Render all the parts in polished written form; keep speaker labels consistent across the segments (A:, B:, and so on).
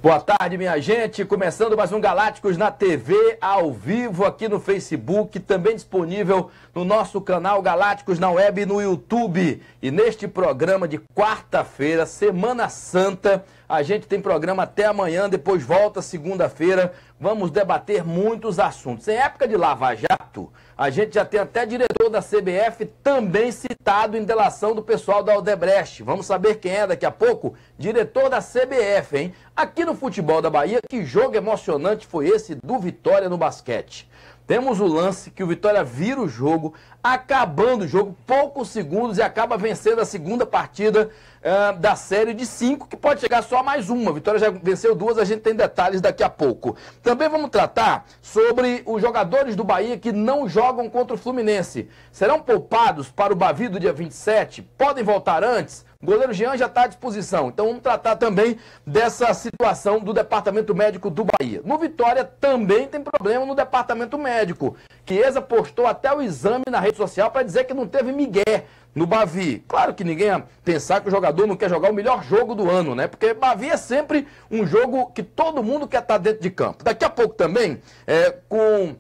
A: Boa tarde, minha gente. Começando mais um Galácticos na TV, ao vivo aqui no Facebook, também disponível no nosso canal Galácticos na Web e no YouTube. E neste programa de quarta-feira, Semana Santa, a gente tem programa até amanhã, depois volta segunda-feira. Vamos debater muitos assuntos. Em época de Lava Jato, a gente já tem até diretor da CBF também citado em delação do pessoal da Odebrecht. Vamos saber quem é daqui a pouco? Diretor da CBF, hein? Aqui no futebol da Bahia, que jogo emocionante foi esse do Vitória no basquete? Temos o lance que o Vitória vira o jogo, acabando o jogo, poucos segundos, e acaba vencendo a segunda partida da série de 5, que pode chegar só a mais uma. A Vitória já venceu 2, a gente tem detalhes daqui a pouco. Também vamos tratar sobre os jogadores do Bahia que não jogam contra o Fluminense. Serão poupados para o Bavi do dia 27? Podem voltar antes? O goleiro Jean já está à disposição. Então vamos tratar também dessa situação do Departamento Médico do Bahia. No Vitória também tem problema no Departamento Médico. Chiesa postou até o exame na rede social para dizer que não teve migué no Bavi. Claro que ninguém ia pensar que o jogador não quer jogar o melhor jogo do ano, né? Porque Bavi é sempre um jogo que todo mundo quer estar dentro de campo. Daqui a pouco também, com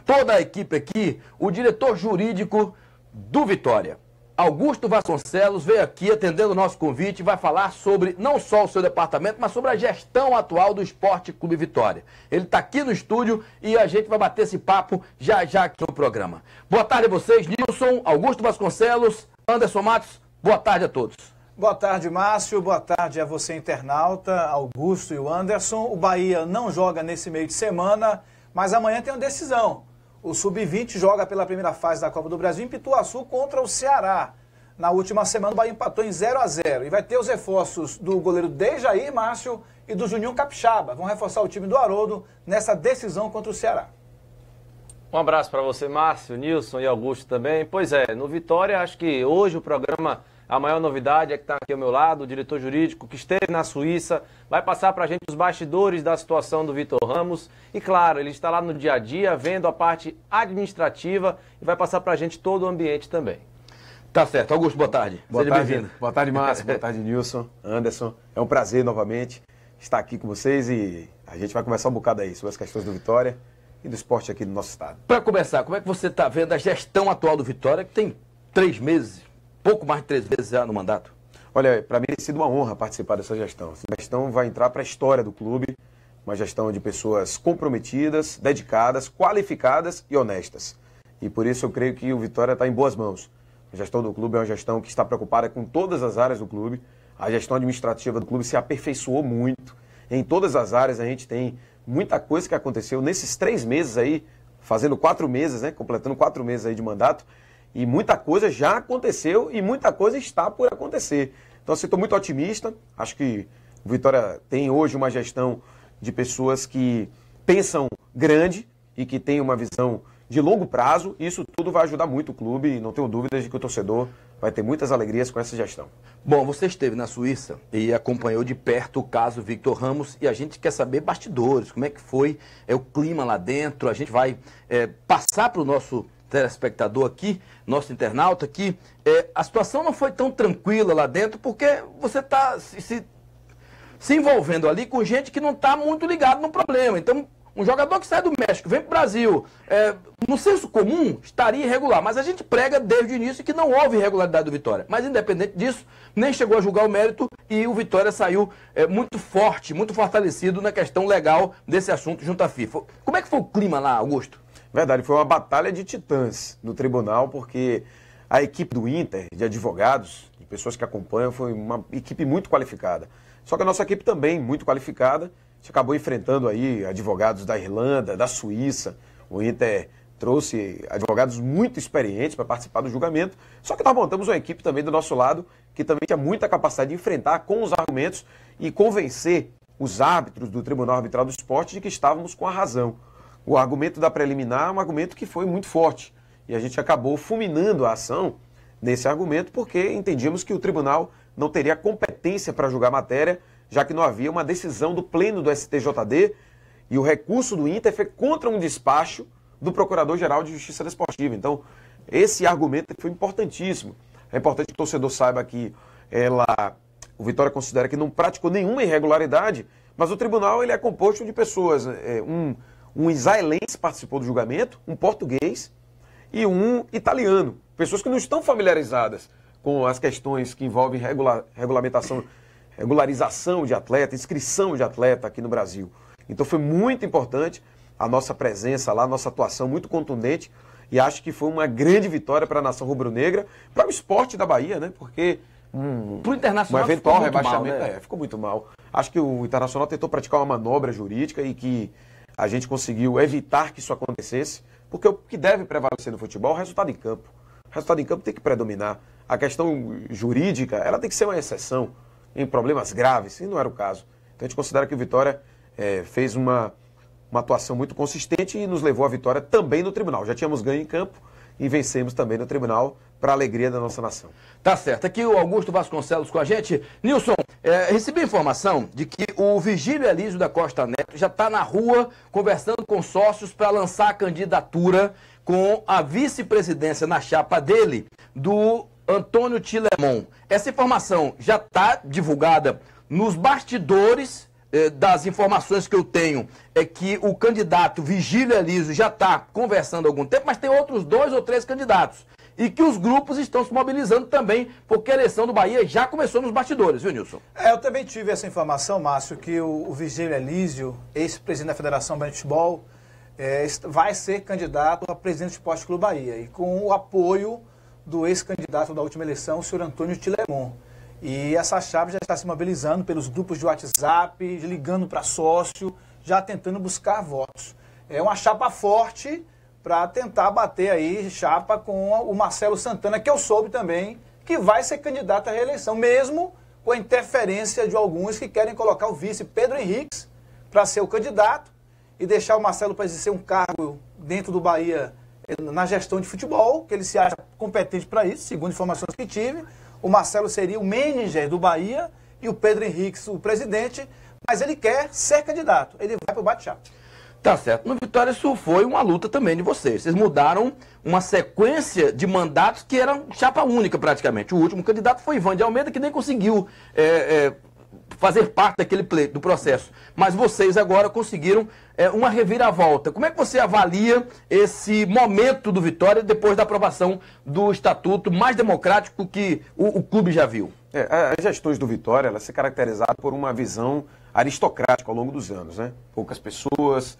A: toda a equipe aqui, o diretor jurídico do Vitória, Augusto Vasconcelos, veio aqui atendendo o nosso convite e vai falar sobre não só o seu departamento, mas sobre a gestão atual do Esporte Clube Vitória. Ele está aqui no estúdio e a gente vai bater esse papo já aqui no programa. Boa tarde a vocês, Nilson, Augusto Vasconcelos, Anderson Matos, boa tarde a todos.
B: Boa tarde, Márcio, boa tarde a você, internauta, Augusto e o Anderson. O Bahia não joga nesse meio de semana, mas amanhã tem uma decisão. O Sub-20 joga pela primeira fase da Copa do Brasil em Pituaçu contra o Ceará. Na última semana o Bahia empatou em 0-0 e vai ter os reforços do goleiro Dejair, Márcio, e do Juninho Capixaba. Vão reforçar o time do Haroldo nessa decisão contra o Ceará.
C: Um abraço para você, Márcio, Nilson e Augusto também. Pois é, no Vitória, acho que hoje o programa, a maior novidade é que está aqui ao meu lado, o diretor jurídico que esteve na Suíça, vai passar para a gente os bastidores da situação do Vitor Ramos. E claro, ele está lá no dia a dia, vendo a parte administrativa e vai passar para a gente todo o ambiente também.
A: Tá certo. Augusto, boa tarde.
D: Seja bem-vindo. Boa tarde, Márcio. Boa tarde, Nilson, Anderson. É um prazer novamente estar aqui com vocês e a gente vai conversar um bocado aí sobre as questões do Vitória e do esporte aqui no nosso estado.
A: Para começar, como é que você está vendo a gestão atual do Vitória, que tem 3 meses, pouco mais de 3 meses já no mandato?
D: Olha, para mim tem sido uma honra participar dessa gestão. Essa gestão vai entrar para a história do clube, uma gestão de pessoas comprometidas, dedicadas, qualificadas e honestas. E por isso eu creio que o Vitória está em boas mãos. A gestão do clube é uma gestão que está preocupada com todas as áreas do clube. A gestão administrativa do clube se aperfeiçoou muito. Em todas as áreas a gente tem muita coisa que aconteceu nesses 3 meses aí, fazendo 4 meses, né? Completando 4 meses aí de mandato. E muita coisa já aconteceu e muita coisa está por acontecer. Então, assim, estou muito otimista. Acho que o Vitória tem hoje uma gestão de pessoas que pensam grande e que tem uma visão de longo prazo. Isso tudo vai ajudar muito o clube e não tenho dúvidas de que o torcedor vai ter muitas alegrias com essa gestão.
A: Bom, você esteve na Suíça e acompanhou de perto o caso Victor Ramos e a gente quer saber bastidores, como é que foi o clima lá dentro. A gente vai passar para o nosso telespectador aqui, nosso internauta aqui, a situação não foi tão tranquila lá dentro porque você está se envolvendo ali com gente que não está muito ligado no problema. Então, um jogador que sai do México, vem para o Brasil, no senso comum, estaria irregular. Mas a gente prega desde o início que não houve irregularidade do Vitória. Mas, independente disso, nem chegou a julgar o mérito e o Vitória saiu muito forte, muito fortalecido na questão legal desse assunto junto à FIFA. Como é que foi o clima lá, Augusto?
D: Verdade, foi uma batalha de titãs no tribunal, porque a equipe do Inter, de advogados, de pessoas que acompanham, foi uma equipe muito qualificada. Só que a nossa equipe também muito qualificada. A gente acabou enfrentando aí advogados da Irlanda, da Suíça. O Inter trouxe advogados muito experientes para participar do julgamento. Só que nós montamos uma equipe também do nosso lado, que também tinha muita capacidade de enfrentar com os argumentos e convencer os árbitros do Tribunal Arbitral do Esporte de que estávamos com a razão. O argumento da preliminar é um argumento que foi muito forte. E a gente acabou fulminando a ação nesse argumento porque entendíamos que o tribunal não teria competência para julgar a matéria, já que não havia uma decisão do pleno do STJD e o recurso do Inter foi contra um despacho do Procurador-Geral de Justiça Desportiva. Então, esse argumento foi importantíssimo. É importante que o torcedor saiba que o Vitória considera que não praticou nenhuma irregularidade, Mas o tribunal ele é composto de pessoas, um israelense participou do julgamento, um português e um italiano. Pessoas que não estão familiarizadas com as questões que envolvem regularização de atleta, inscrição de atleta aqui no Brasil. Então foi muito importante a nossa presença lá, a nossa atuação muito contundente, e acho que foi uma grande vitória para a nação rubro-negra, para o esporte da Bahia, né? Porque
A: pro Internacional
D: um eventual
A: ficou muito
D: rebaixamento,
A: mal, né?
D: ficou muito mal. Acho que o Internacional tentou praticar uma manobra jurídica e que a gente conseguiu evitar que isso acontecesse, porque o que deve prevalecer no futebol é o resultado em campo. O resultado em campo tem que predominar. A questão jurídica, ela tem que ser uma exceção em problemas graves, e não era o caso. Então a gente considera que o Vitória fez uma atuação muito consistente e nos levou à vitória também no tribunal. Já tínhamos ganho em campo e vencemos também no tribunal, para a alegria da nossa nação.
A: Tá certo. Aqui o Augusto Vasconcelos com a gente. Nilson, recebi informação de que o Vigílio Elísio da Costa Neto já está na rua conversando com sócios para lançar a candidatura com a vice-presidência na chapa dele, do Antônio Tilemon. Essa informação já está divulgada nos bastidores. Das informações que eu tenho é que o candidato Vigílio Elísio já está conversando há algum tempo, mas tem outros 2 ou 3 candidatos. E que os grupos estão se mobilizando também, porque a eleição do Bahia já começou nos bastidores, viu, Nilson?
B: Eu também tive essa informação, Márcio, que o Vigílio Elísio, ex-presidente da Federação Bahia de Futebol, vai ser candidato a presidente do Esporte Clube Bahia. E com o apoio do ex-candidato da última eleição, o senhor Antônio Tilemon. E essa chapa já está se mobilizando pelos grupos de WhatsApp, ligando para sócio, já tentando buscar votos. É uma chapa forte para tentar bater aí chapa com o Marcelo Santana, que eu soube também que vai ser candidato à reeleição, mesmo com a interferência de alguns que querem colocar o vice Pedro Henriques para ser o candidato e deixar o Marcelo para exercer um cargo dentro do Bahia na gestão de futebol, que ele se acha competente para isso, segundo informações que tive. O Marcelo seria o manager do Bahia e o Pedro Henriques o presidente, mas ele quer ser candidato, ele vai para o bate-chapa.
A: Tá certo. No Vitória isso foi uma luta também de vocês. Vocês mudaram uma sequência de mandatos que eram chapa única praticamente. O último candidato foi Ivan de Almeida, que nem conseguiu fazer parte do processo. Mas vocês agora conseguiram uma reviravolta. Como é que você avalia esse momento do Vitória depois da aprovação do estatuto mais democrático que o clube já viu?
D: As gestões do Vitória, elas se caracterizaram por uma visão aristocrática ao longo dos anos, né? Poucas pessoas,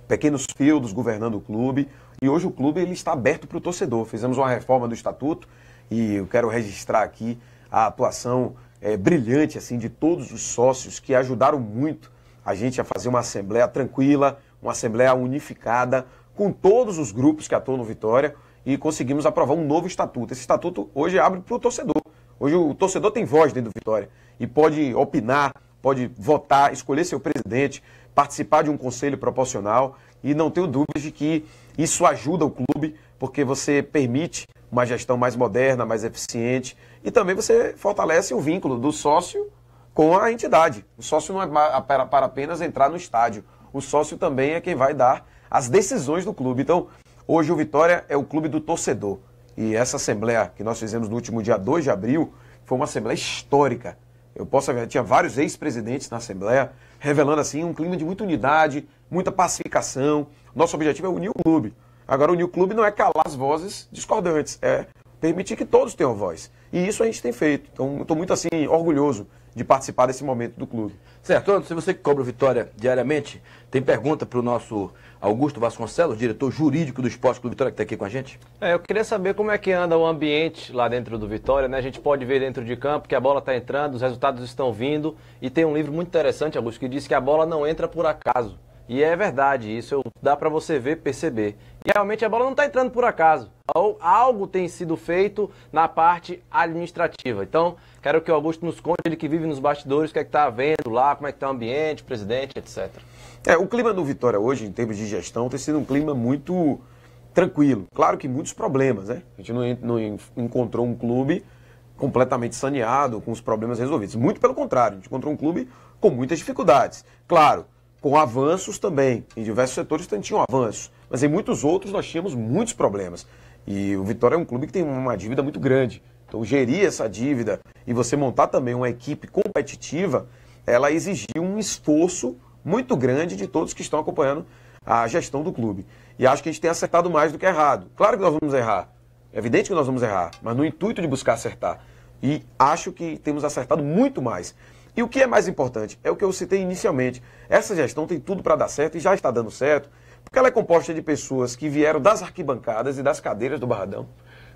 D: pequenos feudos governando o clube, e hoje o clube ele está aberto para o torcedor. Fizemos uma reforma do estatuto e eu quero registrar aqui a atuação brilhante assim, de todos os sócios que ajudaram muito a gente a fazer uma assembleia tranquila, uma assembleia unificada, com todos os grupos que atuam no Vitória, e conseguimos aprovar um novo estatuto. Esse estatuto hoje abre para o torcedor. Hoje o torcedor tem voz dentro do Vitória e pode opinar, pode votar, escolher seu presidente, participar de um conselho proporcional, e não tenho dúvidas de que isso ajuda o clube, porque você permite uma gestão mais moderna, mais eficiente, e também você fortalece o vínculo do sócio com a entidade. O sócio não é para apenas entrar no estádio, o sócio também é quem vai dar as decisões do clube. Então, hoje o Vitória é o clube do torcedor, e essa assembleia que nós fizemos no último dia 2 de abril foi uma assembleia histórica. Eu posso ver, tinha vários ex-presidentes na assembleia, revelando assim um clima de muita unidade, muita pacificação. Nosso objetivo é unir o clube. Agora, unir o clube não é calar as vozes discordantes, é permitir que todos tenham voz. E isso a gente tem feito. Então, estou muito assim orgulhoso de participar desse momento do clube.
A: Certo, se você que cobra o Vitória diariamente, tem pergunta para o nosso Augusto Vasconcelos, diretor jurídico do Esporte Clube Vitória, que está aqui com a gente?
C: Eu queria saber como é que anda o ambiente lá dentro do Vitória, né? A gente pode ver dentro de campo que a bola está entrando, os resultados estão vindo, e tem um livro muito interessante, Augusto, que diz que a bola não entra por acaso. E é verdade, isso dá para você ver, perceber. E realmente a bola não está entrando por acaso. Algo tem sido feito na parte administrativa. Então, quero que o Augusto nos conte, ele que vive nos bastidores, o que é que está havendo lá, como é que está o ambiente, presidente, etc.
D: O clima do Vitória hoje, em termos de gestão, tem sido um clima muito tranquilo. Claro que muitos problemas, né? A gente não encontrou um clube completamente saneado, com os problemas resolvidos. Muito pelo contrário, a gente encontrou um clube com muitas dificuldades. Claro, com avanços também. Em diversos setores tinham avanços, mas em muitos outros nós tínhamos muitos problemas. E o Vitória é um clube que tem uma dívida muito grande. Então, gerir essa dívida e você montar também uma equipe competitiva ela exigiu um esforço muito grande de todos que estão acompanhando a gestão do clube. E acho que a gente tem acertado mais do que errado. Claro que nós vamos errar. É evidente que nós vamos errar, mas no intuito de buscar acertar. E acho que temos acertado muito mais. E o que é mais importante é o que eu citei inicialmente. Essa gestão tem tudo para dar certo e já está dando certo, porque ela é composta de pessoas que vieram das arquibancadas e das cadeiras do Barradão.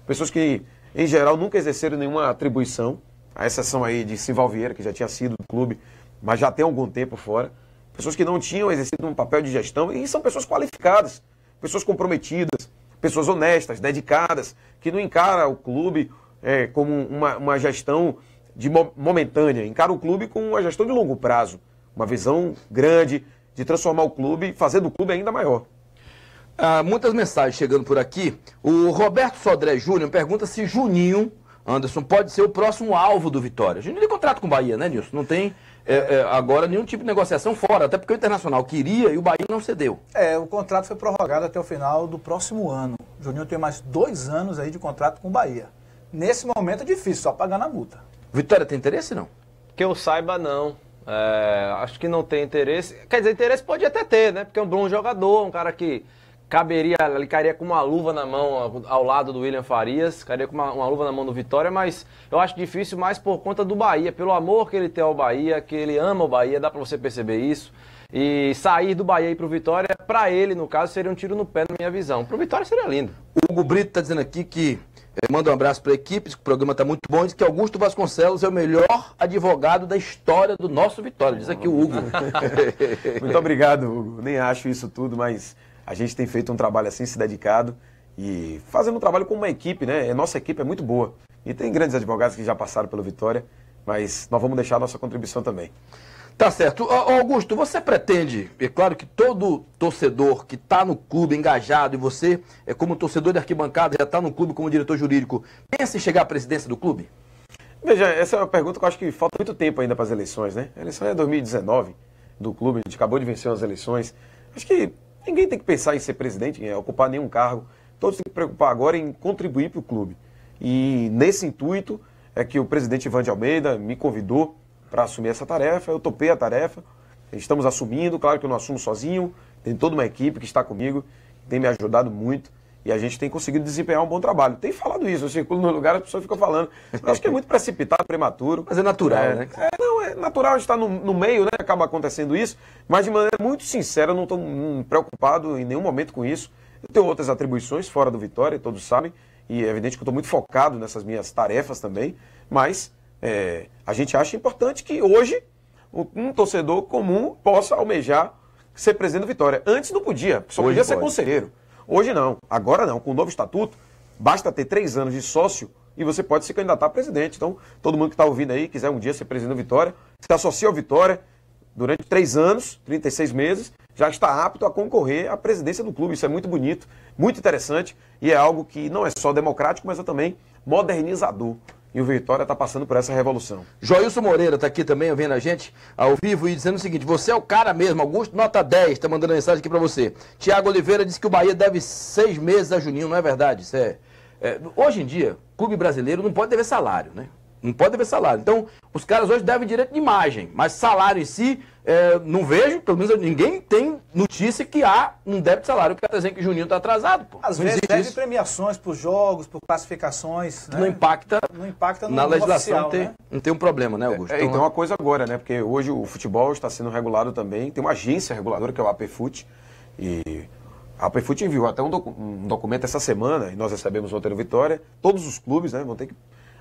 D: Pessoas que, em geral, nunca exerceram nenhuma atribuição, à exceção aí de Simval Vieira, que já tinha sido do clube, mas já tem algum tempo fora. Pessoas que não tinham exercido um papel de gestão e são pessoas qualificadas, pessoas comprometidas, pessoas honestas, dedicadas, que não encaram o clube como uma gestão momentânea, encara o clube com uma gestão de longo prazo, uma visão grande de transformar o clube e fazer do clube ainda maior.
A: Muitas mensagens chegando por aqui. O Roberto Sodré Júnior pergunta se Juninho, Anderson, pode ser o próximo alvo do Vitória. Juninho tem contrato com o Bahia, né, Nilson? Não tem agora nenhum tipo de negociação fora, até porque o Internacional queria e o Bahia não cedeu.
B: O contrato foi prorrogado até o final do próximo ano. O Juninho tem mais 2 anos aí de contrato com o Bahia. Nesse momento é difícil, só pagar na multa.
A: Vitória tem interesse, não?
C: Que eu saiba, não. Acho que não tem interesse. Quer dizer, interesse pode até ter, né? Porque é um bom jogador, um cara que ele cairia com uma luva na mão ao lado do William Farias, cairia com uma luva na mão do Vitória, mas eu acho difícil mais por conta do Bahia, pelo amor que ele tem ao Bahia, que ele ama o Bahia, dá pra você perceber isso. E sair do Bahia e ir pro Vitória, pra ele, no caso, seria um tiro no pé na minha visão. Pro Vitória seria lindo.
A: O Hugo Brito tá dizendo aqui que manda um abraço para a equipe, que o programa está muito bom. Diz que Augusto Vasconcelos é o melhor advogado da história do nosso Vitória. Diz aqui o Hugo.
D: Muito obrigado, Hugo. Nem acho isso tudo, mas a gente tem feito um trabalho assim, se dedicado e fazendo um trabalho com uma equipe, né? Nossa equipe é muito boa. E tem grandes advogados que já passaram pelo Vitória, mas nós vamos deixar a nossa contribuição também.
A: Tá certo. Augusto, você pretende, é claro que todo torcedor que está no clube engajado, e você, como torcedor de arquibancada, já está no clube como diretor jurídico, pensa em chegar à presidência do clube?
D: Veja, essa é uma pergunta que eu acho que falta muito tempo ainda para as eleições, né? A eleição é 2019 do clube, a gente acabou de vencer as eleições. Acho que ninguém tem que pensar em ser presidente, em ocupar nenhum cargo. Todos têm que se preocupar agora em contribuir para o clube. E nesse intuito é que o presidente Ivan de Almeida me convidou para assumir essa tarefa. Eu topei a tarefa, estamos assumindo, claro que eu não assumo sozinho, tem toda uma equipe que está comigo, tem me ajudado muito e a gente tem conseguido desempenhar um bom trabalho. Tem falado isso, eu circulo no lugar, as pessoas ficam falando. Eu acho que é muito precipitado, prematuro.
A: Mas é natural, né?
D: Não, é natural, a gente está no meio, né? Acaba acontecendo isso, mas de maneira muito sincera, eu não estou preocupado em nenhum momento com isso. Eu tenho outras atribuições fora do Vitória, todos sabem, e é evidente que eu estou muito focado nessas minhas tarefas também, mas a gente acha importante que hoje um torcedor comum possa almejar ser presidente do Vitória. Antes não podia, só podia ser conselheiro. Hoje não, agora não. Com o novo estatuto, basta ter 3 anos de sócio e você pode se candidatar a presidente. Então, todo mundo que está ouvindo aí, quiser um dia ser presidente do Vitória, se associa ao Vitória durante 3 anos, 36 meses, já está apto a concorrer à presidência do clube. Isso é muito bonito, muito interessante e é algo que não é só democrático, mas é também modernizador. E o Vitória está passando por essa revolução.
A: Joilson Moreira está aqui também, ouvindo a gente ao vivo e dizendo o seguinte: você é o cara mesmo, Augusto, nota 10, está mandando mensagem aqui para você. Tiago Oliveira disse que o Bahia deve 6 meses a Juninho, não é verdade? Isso hoje em dia, clube brasileiro não pode dever salário, né? Não pode dever salário. Então, os caras hoje devem direito de imagem, mas salário em si, não vejo, pelo menos ninguém tem notícia que há um débito de salário. O cara tá dizendo que o Juninho está atrasado, pô.
B: Às vezes deve premiações por jogos, por classificações, né?
A: Não impacta
B: no
A: na legislação,
B: oficial, né?
A: Não tem um problema, né, Augusto?
D: Então, uma coisa agora, né? Porque hoje o futebol está sendo regulado também, tem uma agência reguladora que é o APFUT, e a APFUT enviou até um documento essa semana, e nós recebemos ontem no Vitória, todos os clubes, né, vão ter que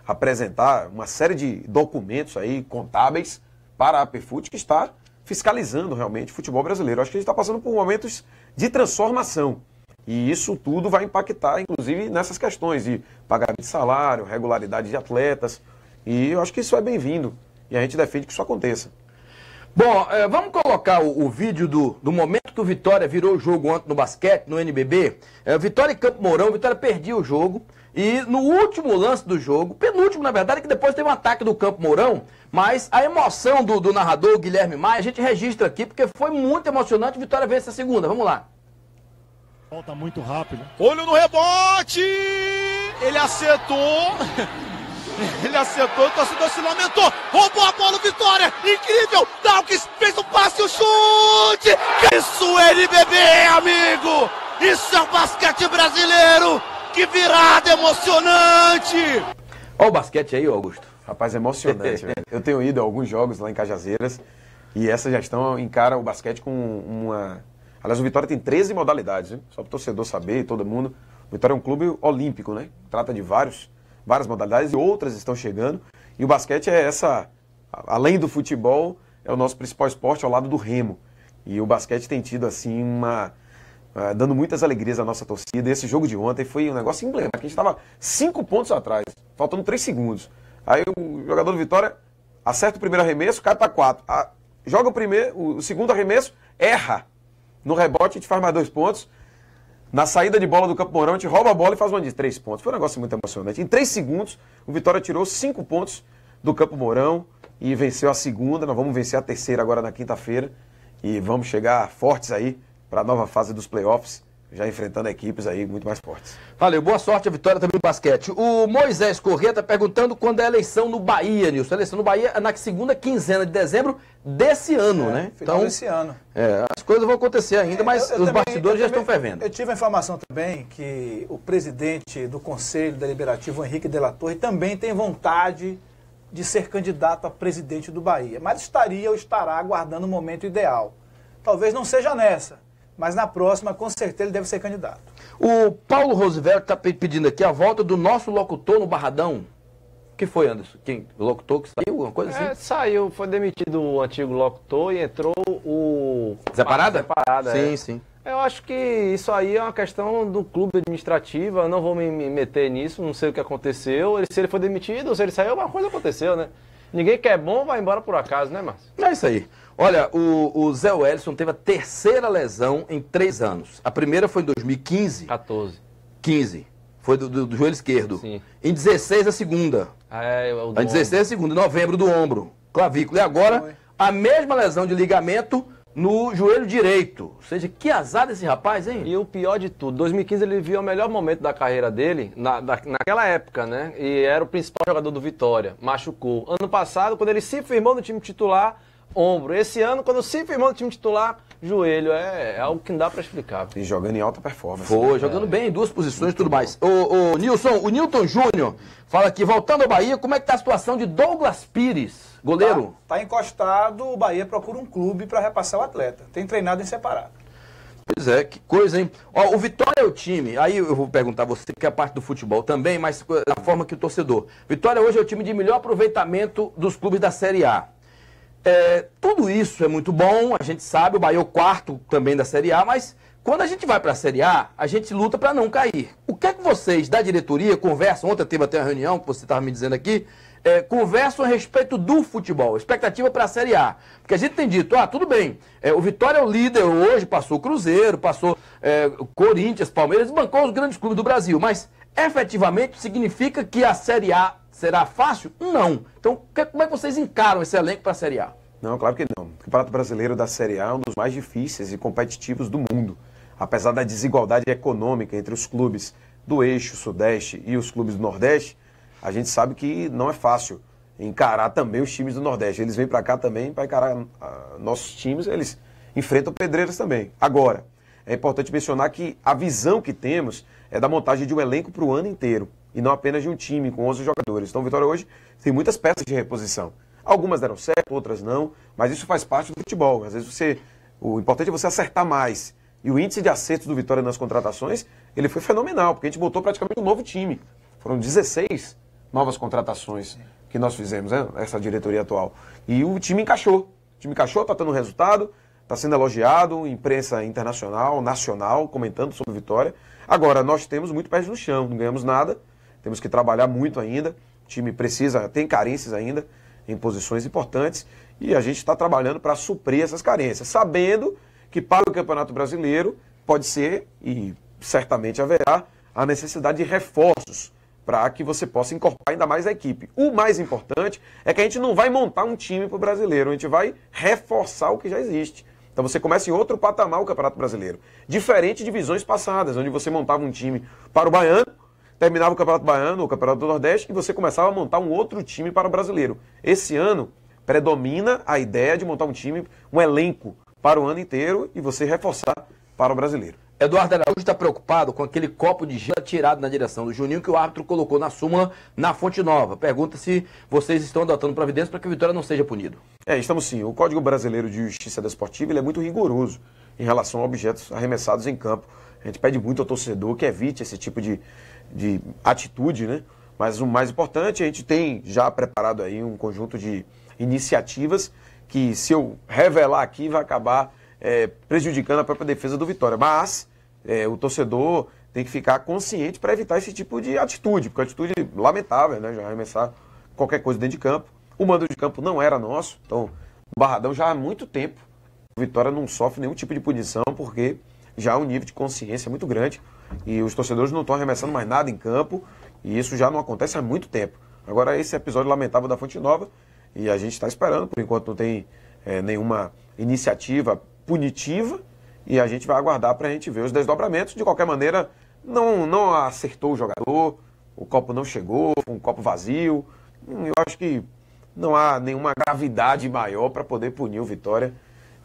D: apresentar uma série de documentos aí, contábeis, para a APFUT, que está fiscalizando realmente o futebol brasileiro. Acho que a gente está passando por momentos de transformação. E isso tudo vai impactar, inclusive, nessas questões de pagamento de salário, regularidade de atletas. E eu acho que isso é bem-vindo. E a gente defende que isso aconteça.
A: Bom, vamos colocar o vídeo do momento que o Vitória virou o jogo ontem no basquete, no NBB. Vitória e Campo Mourão, Vitória perdia o jogo. E no último lance do jogo, penúltimo na verdade, que depois teve um ataque do Campo Mourão, mas a emoção do narrador, Guilherme Maia, a gente registra aqui, porque foi muito emocionante. Vitória vence a segunda, vamos lá.
E: Volta muito rápido.
F: Olho no rebote! Ele acertou!
E: Ele acertou, o torcedor se lamentou. Roubou a bola, Vitória. Incrível. Dawkins fez o passe, o chute. Que isso, NBB, amigo. Isso é o basquete brasileiro. Que virada emocionante.
A: Olha o basquete aí, Augusto.
D: Rapaz, é emocionante, velho. Eu tenho ido a alguns jogos lá em Cajazeiras e essa gestão encara o basquete com uma... Aliás, o Vitória tem 13 modalidades, hein? Só para o torcedor saber, todo mundo. O Vitória é um clube olímpico, né? Trata de várias modalidades e outras estão chegando. E o basquete é essa, além do futebol, é o nosso principal esporte ao lado do remo. E o basquete tem tido, assim, dando muitas alegrias à nossa torcida. Esse jogo de ontem foi um negócio emblemático. A gente estava 5 pontos atrás, faltando 3 segundos. Aí o jogador do Vitória acerta o primeiro arremesso, cai para 4. Joga o segundo arremesso, erra. No rebote, a gente faz mais 2 pontos. Na saída de bola do Campo Mourão, a gente rouba a bola e faz uma de 3 pontos. Foi um negócio muito emocionante. Em 3 segundos, o Vitória tirou 5 pontos do Campo Mourão e venceu a segunda. Nós vamos vencer a terceira agora na quinta-feira. E vamos chegar fortes aí para a nova fase dos playoffs, já enfrentando equipes aí muito mais fortes.
A: Valeu, boa sorte, a Vitória também no basquete. O Moisés Corrêa está perguntando quando é a eleição no Bahia, Nilson. A eleição no Bahia é na segunda quinzena de dezembro desse ano, né?
B: Final desse ano.
A: As coisas vão acontecer ainda, mas os bastidores já estão fervendo.
B: Eu tive a informação também que o presidente do Conselho Deliberativo, Henrique de la Torre, também tem vontade de ser candidato a presidente do Bahia, mas estaria ou estará aguardando o momento ideal. Talvez não seja nessa, mas na próxima, com certeza, ele deve ser candidato. O
A: Paulo Roosevelt está pedindo aqui a volta do nosso locutor no Barradão. O que foi, Anderson? Quem? O locutor que saiu? Alguma coisa assim?
C: Saiu, foi demitido o antigo locutor e entrou o...
A: Zé Parada?
C: Zé Parada,
A: sim, sim.
C: Eu acho que isso aí é uma questão do clube administrativo, eu não vou me meter nisso, não sei o que aconteceu. Se ele foi demitido ou se ele saiu, uma coisa aconteceu, né? Ninguém que é bom vai embora por acaso, né, Márcio?
A: É isso aí. Olha, o Zé Wellison teve a terceira lesão em 3 anos. A primeira foi em 2015. 15. Foi do joelho esquerdo.
C: Sim.
A: Em 16, a segunda. Em 16, a segunda. Em novembro, do ombro. Clavícula. E agora, a mesma lesão de ligamento no joelho direito. Ou seja, que azar desse rapaz, hein?
C: E o pior de tudo, 2015 ele viu o melhor momento da carreira dele, naquela época, né? E era o principal jogador do Vitória. Machucou. Ano passado, quando ele se firmou no time titular, ombro. Esse ano, quando se firmou no time titular, joelho. É algo que não dá pra explicar.
D: E jogando em alta performance.
A: Foi, jogando bem em 2 posições e tudo mais. O Nilson, o Newton Júnior fala aqui, voltando ao Bahia, como é que tá a situação de Douglas Pires, goleiro?
B: Tá encostado, o Bahia procura um clube para repassar o atleta. Tem treinado em separado.
A: Pois é, que coisa, hein? Ó, o Vitória é o time, aí eu vou perguntar a você, que é parte do futebol também, mas da forma que o torcedor. Vitória hoje é o time de melhor aproveitamento dos clubes da Série A. Tudo isso é muito bom, a gente sabe, o Bahia é o 4º também da Série A, mas quando a gente vai para a Série A, a gente luta para não cair. O que é que vocês da diretoria conversam, ontem teve até uma reunião, que você estava me dizendo aqui, conversam a respeito do futebol, expectativa para a Série A? Porque a gente tem dito, tudo bem, o Vitória é o líder hoje, passou o Cruzeiro, passou o Corinthians, Palmeiras, bancou os grandes clubes do Brasil, mas efetivamente significa que a Série A será fácil? Não. Então, como é que vocês encaram esse elenco para a Série A?
D: Não, claro que não. O Campeonato Brasileiro da Série A é um dos mais difíceis e competitivos do mundo. Apesar da desigualdade econômica entre os clubes do eixo Sudeste e os clubes do Nordeste, a gente sabe que não é fácil encarar também os times do Nordeste. Eles vêm para cá também para encarar nossos times, eles enfrentam pedreiras também. Agora, é importante mencionar que a visão que temos é da montagem de um elenco para o ano inteiro, e não apenas de um time com 11 jogadores. Então, o Vitória hoje tem muitas peças de reposição. Algumas deram certo, outras não, mas isso faz parte do futebol. Às vezes o importante é você acertar mais. E o índice de acertos do Vitória nas contratações, ele foi fenomenal, porque a gente botou praticamente um novo time. Foram 16 novas contratações que nós fizemos, né, essa diretoria atual. E o time encaixou. O time encaixou, está tendo resultado, está sendo elogiado, imprensa internacional, nacional, comentando sobre o Vitória. Agora, nós temos muito pés no chão, não ganhamos nada, temos que trabalhar muito ainda. O time tem carências ainda em posições importantes e a gente está trabalhando para suprir essas carências, sabendo que para o Campeonato Brasileiro pode ser, e certamente haverá, a necessidade de reforços para que você possa incorporar ainda mais a equipe. O mais importante é que a gente não vai montar um time para o brasileiro, a gente vai reforçar o que já existe. Então você começa em outro patamar o Campeonato Brasileiro. Diferente de divisões passadas, onde você montava um time para o baiano, terminava o Campeonato Baiano, o Campeonato do Nordeste, e você começava a montar um outro time para o brasileiro. Esse ano, predomina a ideia de montar um time, um elenco para o ano inteiro e você reforçar para o brasileiro.
A: Eduardo Araújo está preocupado com aquele copo de gelo tirado na direção do Juninho que o árbitro colocou na súmula na Fonte Nova. Pergunta se vocês estão adotando providências para que o Vitória não seja punido.
D: Estamos sim. O Código Brasileiro de Justiça Desportiva ele é muito rigoroso em relação a objetos arremessados em campo. A gente pede muito ao torcedor que evite esse tipo de atitude, né? Mas o mais importante, a gente tem já preparado aí um conjunto de iniciativas que, se eu revelar aqui, vai acabar prejudicando a própria defesa do Vitória. Mas o torcedor tem que ficar consciente para evitar esse tipo de atitude, porque é uma atitude lamentável, né? Já arremessar qualquer coisa dentro de campo. O mando de campo não era nosso, então o Barradão já há muito tempo o Vitória não sofre nenhum tipo de punição, porque já há um nível de consciência muito grande e os torcedores não estão arremessando mais nada em campo e isso já não acontece há muito tempo. Agora esse episódio lamentável da Fonte Nova e a gente está esperando, por enquanto não tem nenhuma iniciativa punitiva e a gente vai aguardar para a gente ver os desdobramentos. De qualquer maneira, não acertou o jogador, o copo não chegou, foi um copo vazio. Eu acho que não há nenhuma gravidade maior para poder punir o Vitória.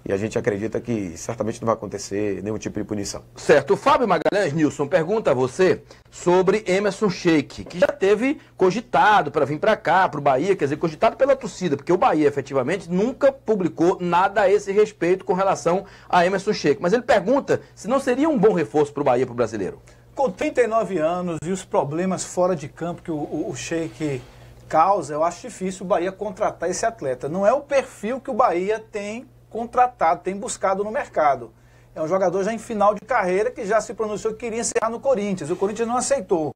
D: E a gente acredita que certamente não vai acontecer nenhum tipo de punição.
A: Certo. O Fábio Magalhães, Nilson, pergunta a você sobre Emerson Sheik, que já teve cogitado para vir para cá, para o Bahia, quer dizer, cogitado pela torcida, porque o Bahia, efetivamente, nunca publicou nada a esse respeito com relação a Emerson Sheik. Mas ele pergunta se não seria um bom reforço para o Bahia, para o brasileiro.
B: Com 39 anos e os problemas fora de campo que o Sheik causa, eu acho difícil o Bahia contratar esse atleta. Não é o perfil que o Bahia tem contratado, tem buscado no mercado. É um jogador já em final de carreira que já se pronunciou que queria encerrar no Corinthians. O Corinthians não aceitou.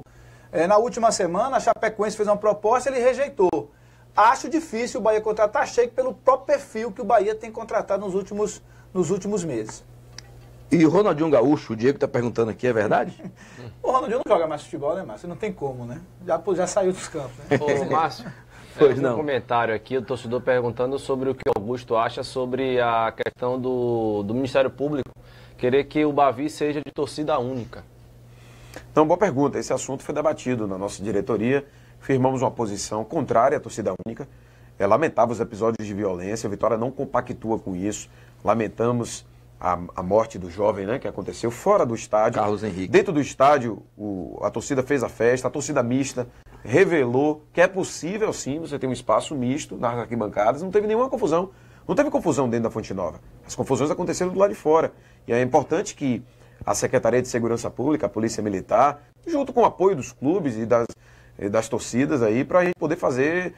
B: Na última semana, a Chapecoense fez uma proposta e ele rejeitou. Acho difícil o Bahia contratar Sheik pelo próprio perfil que o Bahia tem contratado nos últimos meses.
A: E o Ronaldinho Gaúcho, o Diego está perguntando aqui, é verdade?
B: O Ronaldinho não joga mais futebol, né, Márcio? Não tem como, né? Já saiu dos campos, né?
C: Ô, Márcio,
A: pois não.
C: Um comentário aqui, o torcedor perguntando sobre o que o Augusto acha sobre a questão do Ministério Público querer que o Bavi seja de torcida única.
D: Então, boa pergunta. Esse assunto foi debatido na nossa diretoria. Firmamos uma posição contrária à torcida única. É lamentável os episódios de violência. A Vitória não compactua com isso. Lamentamos a morte do jovem, né, que aconteceu fora do estádio.
A: Carlos Henrique.
D: Dentro do estádio, a torcida fez a festa, a torcida mista revelou que é possível, sim, você ter um espaço misto nas arquibancadas. Não teve nenhuma confusão. Não teve confusão dentro da Fonte Nova. As confusões aconteceram do lado de fora. E é importante que a Secretaria de Segurança Pública, a Polícia Militar, junto com o apoio dos clubes e das torcidas aí, para a gente poder fazer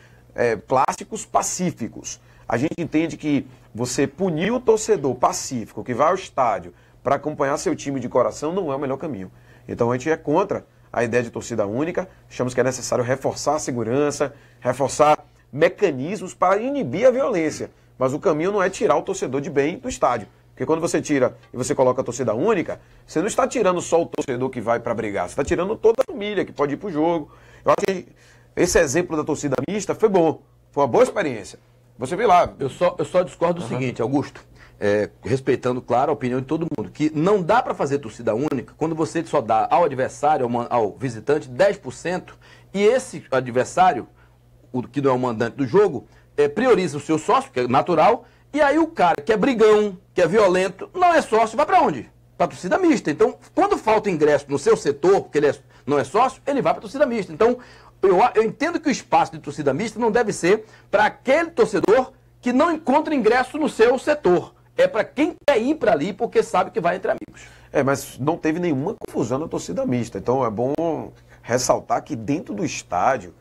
D: clássicos pacíficos. A gente entende que você punir o torcedor pacífico que vai ao estádio para acompanhar seu time de coração não é o melhor caminho. Então a gente é contra a ideia de torcida única, achamos que é necessário reforçar a segurança, reforçar mecanismos para inibir a violência. Mas o caminho não é tirar o torcedor de bem do estádio. Porque quando você tira e você coloca a torcida única, você não está tirando só o torcedor que vai para brigar, você está tirando toda a família que pode ir para o jogo. Eu acho que esse exemplo da torcida mista foi bom, foi uma boa experiência. Você vê lá.
A: Eu só discordo do seguinte, Augusto, respeitando, claro, a opinião de todo mundo, que não dá para fazer torcida única quando você só dá ao adversário, ao visitante, 10%, e esse adversário, o que não é o mandante do jogo, prioriza o seu sócio, que é natural, e aí o cara que é brigão, que é violento, não é sócio, vai para onde? Para a torcida mista. Então, quando falta ingresso no seu setor, porque ele não é sócio, ele vai para a torcida mista. Então, eu entendo que o espaço de torcida mista não deve ser para aquele torcedor que não encontra ingresso no seu setor. É para quem quer ir para ali porque sabe que vai entre amigos.
D: Mas não teve nenhuma confusão na torcida mista. Então é bom ressaltar que dentro do estádio,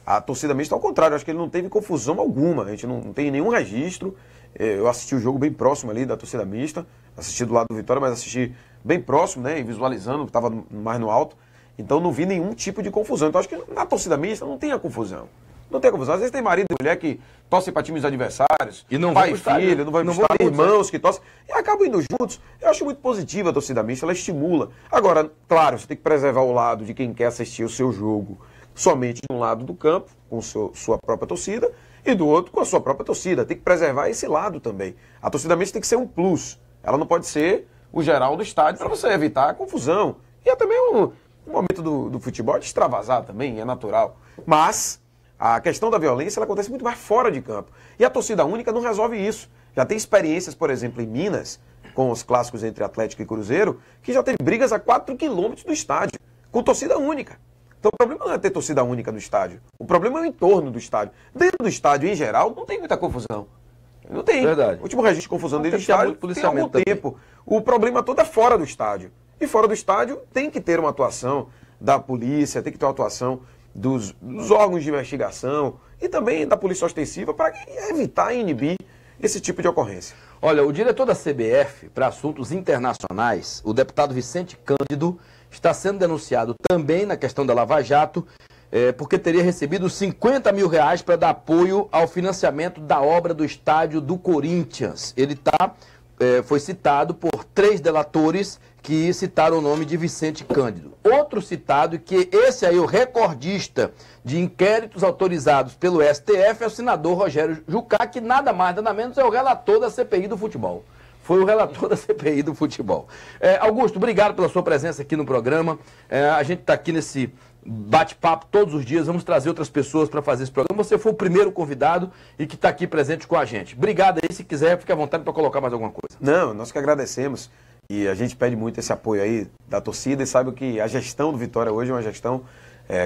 D: a torcida mista, ao contrário, acho que ele não teve confusão alguma. A gente não tem nenhum registro. Eu assisti o jogo bem próximo ali da torcida mista, assisti do lado do Vitória, mas assisti bem próximo, né, e visualizando, que estava mais no alto. Então não vi nenhum tipo de confusão. Então acho que na torcida mista não tem a confusão. Não tem confusão. Às vezes tem marido e mulher que torcem para times adversários,
A: e não
D: pai
A: vai
D: e filho, não vai
A: não
D: buscar irmãos que torcem, e acabam indo juntos. Eu acho muito positiva a torcida mista, ela estimula. Agora, claro, você tem que preservar o lado de quem quer assistir o seu jogo somente de um lado do campo, com sua própria torcida, e do outro com a sua própria torcida. Tem que preservar esse lado também. A torcida mista tem que ser um plus. Ela não pode ser o geral do estádio para você evitar a confusão. E é também O momento do futebol é de extravasar também, é natural. Mas a questão da violência ela acontece muito mais fora de campo. E a torcida única não resolve isso. Já tem experiências, por exemplo, em Minas, com os clássicos entre Atlético e Cruzeiro, que já teve brigas a 4 quilômetros do estádio, com torcida única. Então o problema não é ter torcida única no estádio. O problema é o entorno do estádio. Dentro do estádio, em geral, não tem muita confusão. Não tem.
A: Verdade.
D: O último registro de confusão dentro do
A: Tem
D: estádio
A: muito
D: tem algum
A: policiamento
D: tempo. O problema todo é fora do estádio. E fora do estádio tem que ter uma atuação da polícia, tem que ter uma atuação dos órgãos de investigação e também da polícia ostensiva para evitar e inibir esse tipo de ocorrência.
A: Olha, o diretor da CBF para assuntos internacionais, o deputado Vicente Cândido, está sendo denunciado também na questão da Lava Jato, porque teria recebido 50 mil reais para dar apoio ao financiamento da obra do estádio do Corinthians. Ele foi citado por 3 delatores que citaram o nome de Vicente Cândido. Outro citado, que esse aí, o recordista de inquéritos autorizados pelo STF, é o senador Rogério Jucá, que nada mais, nada menos é o relator da CPI do futebol. Foi o relator da CPI do futebol. Augusto, obrigado pela sua presença aqui no programa. A gente está aqui nesse bate-papo todos os dias, vamos trazer outras pessoas para fazer esse programa. Você foi o primeiro convidado e que está aqui presente com a gente. Obrigado aí, se quiser, fique à vontade para colocar mais alguma coisa.
D: Não, nós que agradecemos e a gente pede muito esse apoio aí da torcida e sabe que a gestão do Vitória hoje é uma gestão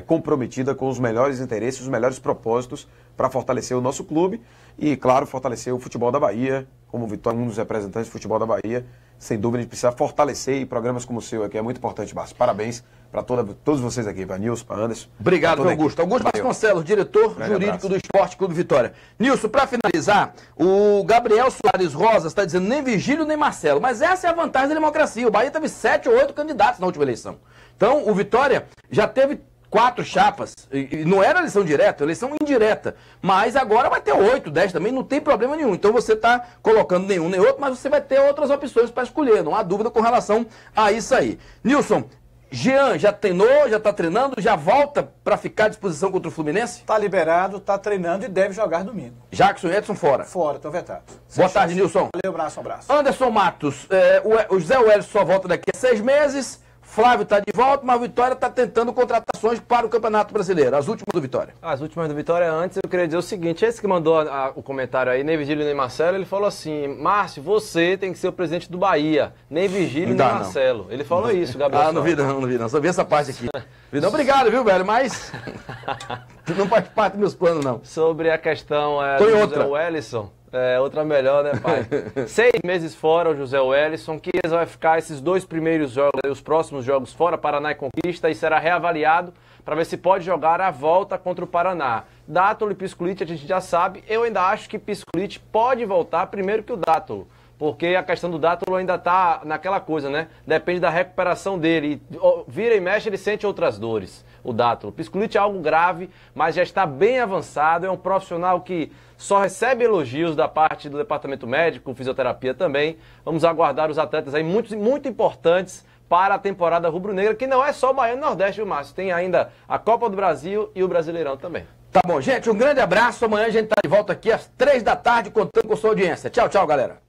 D: comprometida com os melhores interesses, os melhores propósitos para fortalecer o nosso clube e, claro, fortalecer o futebol da Bahia, como o Vitória, um dos representantes do futebol da Bahia. Sem dúvida, a gente precisa fortalecer e programas como o seu aqui é muito importante, Márcio. Parabéns para todos vocês aqui, para Nilson, para Anderson.
A: Obrigado, Augusto. Augusto Vasconcelos, diretor jurídico do Esporte Clube Vitória. Nilson, para finalizar, o Gabriel Soares Rosa está dizendo nem Vigílio nem Marcelo, mas essa é a vantagem da democracia. O Bahia teve 7 ou 8 candidatos na última eleição. Então, o Vitória já teve 4 chapas, e não era eleição direta, eleição indireta, mas agora vai ter 8, 10 também, não tem problema nenhum. Então você está colocando nenhum nem outro, mas você vai ter outras opções para escolher, não há dúvida com relação a isso aí. Nilson, Jean já treinou, já está treinando, já volta para ficar à disposição contra o Fluminense?
B: Está liberado, está treinando e deve jogar domingo.
A: Jackson e Edson fora?
B: Fora, estão vetados.
A: Boa tarde, Nilson.
B: Valeu, um abraço.
A: Anderson Matos, o José Welles só volta daqui a 6 meses. Flávio está de volta, mas o Vitória está tentando contratações para o Campeonato Brasileiro. As últimas do Vitória.
C: As últimas do Vitória, antes eu queria dizer o seguinte, esse que mandou o comentário aí, nem Vigílio nem Marcelo, ele falou assim, Márcio, você tem que ser o presidente do Bahia, nem Vigílio nem Marcelo. Ele falou isso, Gabriel.
A: Não vi não, só vi essa parte aqui. Não, obrigado, viu, velho, mas não faz parte dos meus planos, não.
C: Sobre a questão do José Wellison. Outra melhor, né, pai? 6 meses fora o José Wellison, que vai ficar esses 2 primeiros jogos, os próximos jogos fora, Paraná e Conquista, e será reavaliado para ver se pode jogar a volta contra o Paraná. Dátolo e Piscolite a gente já sabe, eu ainda acho que Piscolite pode voltar primeiro que o Dátolo, porque a questão do Dátolo ainda está naquela coisa, né? Depende da recuperação dele, vira e mexe ele sente outras dores, o Dátolo. Piscolite é algo grave, mas já está bem avançado, é um profissional que só recebe elogios da parte do departamento médico, fisioterapia também. Vamos aguardar os atletas aí muito importantes para a temporada rubro-negra, que não é só o Baiano e Nordeste, viu, Márcio? Tem ainda a Copa do Brasil e o Brasileirão também.
A: Tá bom, gente, um grande abraço. Amanhã a gente tá de volta aqui às 3 da tarde contando com sua audiência. Tchau, tchau, galera.